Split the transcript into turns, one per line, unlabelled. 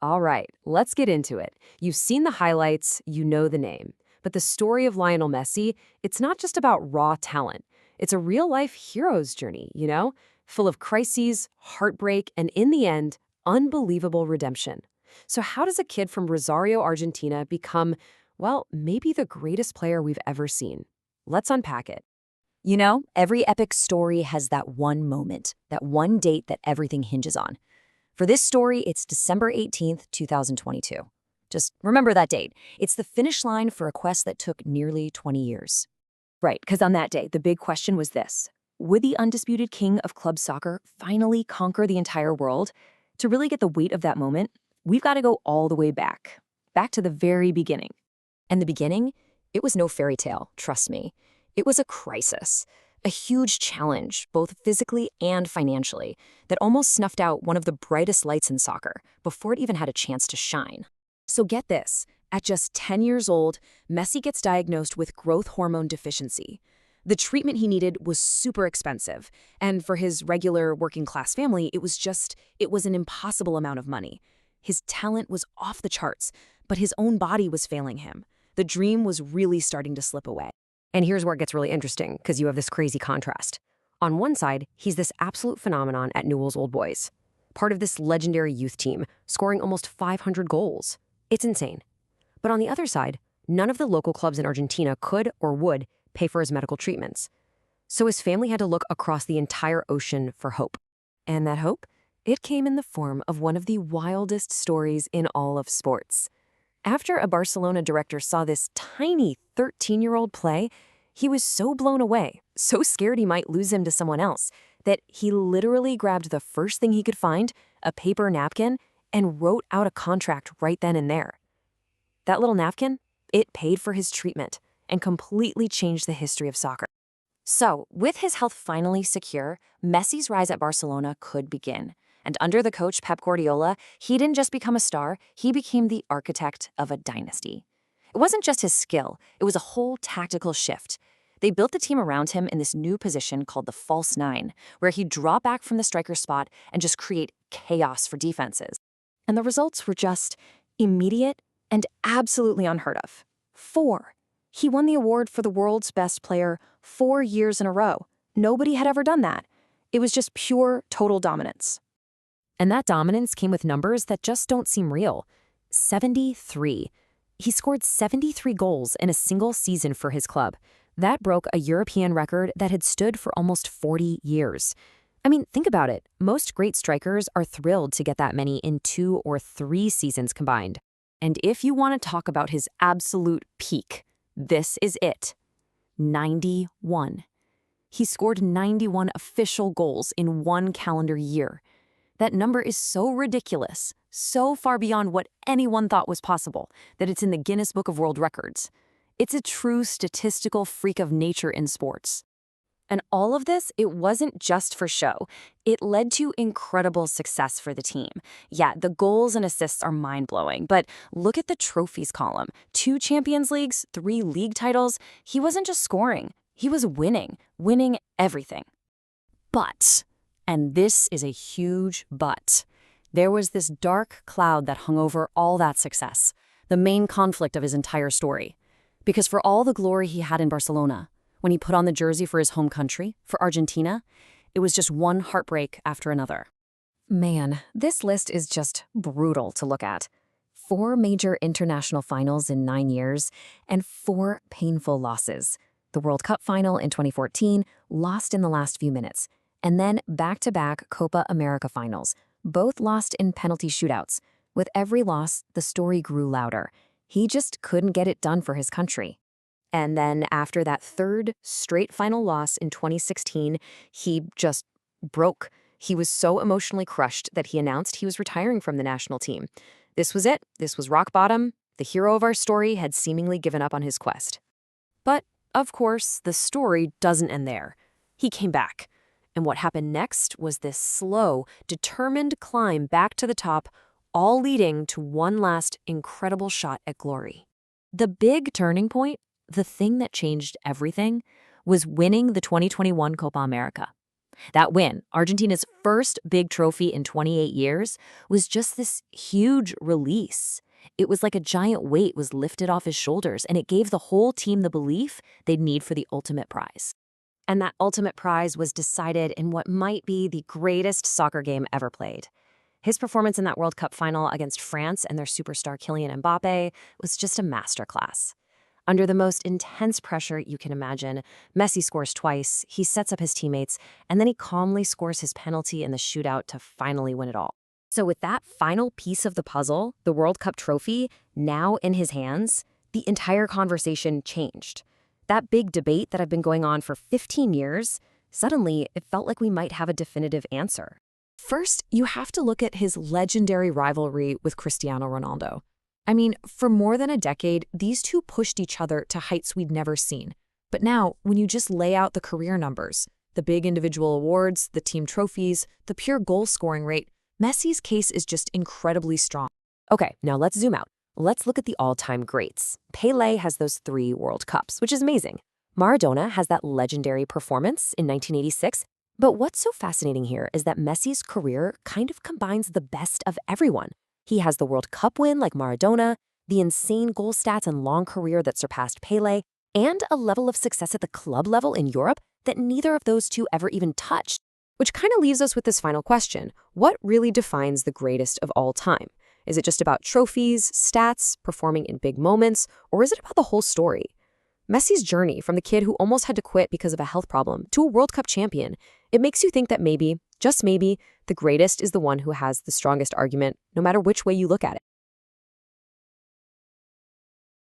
All right, let's get into it. You've seen the highlights, you know the name. But the story of Lionel Messi, it's not just about raw talent. It's a real-life hero's journey, full of crises, heartbreak, and in the end, unbelievable redemption. So how does a kid from Rosario, Argentina become, well, maybe the greatest player we've ever seen? Let's unpack it.
Every epic story has that one moment, that one date that everything hinges on. For this story, it's December 18th, 2022. Just remember that date. It's the finish line for a quest that took nearly 20 years.
Right, because on that day, the big question was this. Would the undisputed king of club soccer finally conquer the entire world? To really get the weight of that moment, we've got to go all the way back to the very beginning.
And the beginning, it was no fairy tale, trust me. It was a crisis, a huge challenge, both physically and financially, that almost snuffed out one of the brightest lights in soccer before it even had a chance to shine.
So get this, at just 10 years old, Messi gets diagnosed with growth hormone deficiency. The treatment he needed was super expensive, and for his regular working-class family, it was an impossible amount of money. His talent was off the charts, but his own body was failing him. The dream was really starting to slip away.
And here's where it gets really interesting, because you have this crazy contrast. On one side, he's this absolute phenomenon at Newell's Old Boys, part of this legendary youth team, scoring almost 500 goals. It's insane. But on the other side, none of the local clubs in Argentina could or would pay for his medical treatments. So his family had to look across the entire ocean for hope. And that hope? It came in the form of one of the wildest stories in all of sports. After a Barcelona director saw this tiny 13-year-old play, he was so blown away, so scared he might lose him to someone else, that he literally grabbed the first thing he could find, a paper napkin, and wrote out a contract right then and there. That little napkin, it paid for his treatment and completely changed the history of soccer.
So, with his health finally secure, Messi's rise at Barcelona could begin. And under the coach Pep Guardiola, he didn't just become a star, he became the architect of a dynasty. It wasn't just his skill, it was a whole tactical shift. They built the team around him in this new position called the false nine, where he'd draw back from the striker spot and just create chaos for defenses.
And the results were just immediate and absolutely unheard of. 4. He won the award for the world's best player 4 years in a row. Nobody had ever done that. It was just pure, total dominance.
And that dominance came with numbers that just don't seem real. 73. He scored 73 goals in a single season for his club. That broke a European record that had stood for almost 40 years. I mean, think about it. Most great strikers are thrilled to get that many in 2 or 3 seasons combined. And if you want to talk about his absolute peak, this is it. 91. He scored 91 official goals in 1 calendar year. That number is so ridiculous, so far beyond what anyone thought was possible, that it's in the Guinness Book of World Records. It's a true statistical freak of nature in sports. And all of this, it wasn't just for show. It led to incredible success for the team. Yeah, the goals and assists are mind-blowing, but look at the trophies column. 2 Champions Leagues, 3 league titles. He wasn't just scoring, he was winning everything. But, and this is a huge but, there was this dark cloud that hung over all that success, the main conflict of his entire story. Because for all the glory he had in Barcelona, when he put on the jersey for his home country, for Argentina, it was just one heartbreak after another.
Man, this list is just brutal to look at. 4 major international finals in 9 years, and 4 painful losses. The World Cup final in 2014, lost in the last few minutes, and then back-to-back Copa America finals, both lost in penalty shootouts. With every loss, the story grew louder. He just couldn't get it done for his country.
And then after that 3rd straight final loss in 2016, he just broke. He was so emotionally crushed that he announced he was retiring from the national team. This was it. This was rock bottom. The hero of our story had seemingly given up on his quest. But, of course, the story doesn't end there. He came back. And what happened next was this slow, determined climb back to the top, all leading to one last incredible shot at glory. The big turning point, the thing that changed everything, was winning the 2021 Copa America. That win, Argentina's first big trophy in 28 years, was just this huge release. It was like a giant weight was lifted off his shoulders, and it gave the whole team the belief they'd need for the ultimate prize. And that ultimate prize was decided in what might be the greatest soccer game ever played. His performance in that World Cup final against France and their superstar Kylian Mbappe was just a masterclass. Under the most intense pressure you can imagine, Messi scores twice, he sets up his teammates, and then he calmly scores his penalty in the shootout to finally win it all. So with that final piece of the puzzle, the World Cup trophy, now in his hands, the entire conversation changed. That big debate that had been going on for 15 years, suddenly it felt like we might have a definitive answer.
First, you have to look at his legendary rivalry with Cristiano Ronaldo. I mean, for more than a decade, these two pushed each other to heights we'd never seen. But now, when you just lay out the career numbers, the big individual awards, the team trophies, the pure goal-scoring rate, Messi's case is just incredibly strong.
Okay, now let's zoom out. Let's look at the all-time greats. Pelé has those 3 World Cups, which is amazing. Maradona has that legendary performance in 1986. But what's so fascinating here is that Messi's career kind of combines the best of everyone. He has the World Cup win like Maradona, the insane goal stats and long career that surpassed Pelé, and a level of success at the club level in Europe that neither of those two ever even touched.
Which kind of leaves us with this final question. What really defines the greatest of all time? Is it just about trophies, stats, performing in big moments, or is it about the whole story? Messi's journey from the kid who almost had to quit because of a health problem to a World Cup champion, it makes you think that maybe, just maybe, the greatest is the one who has the strongest argument, no matter which way you look at it.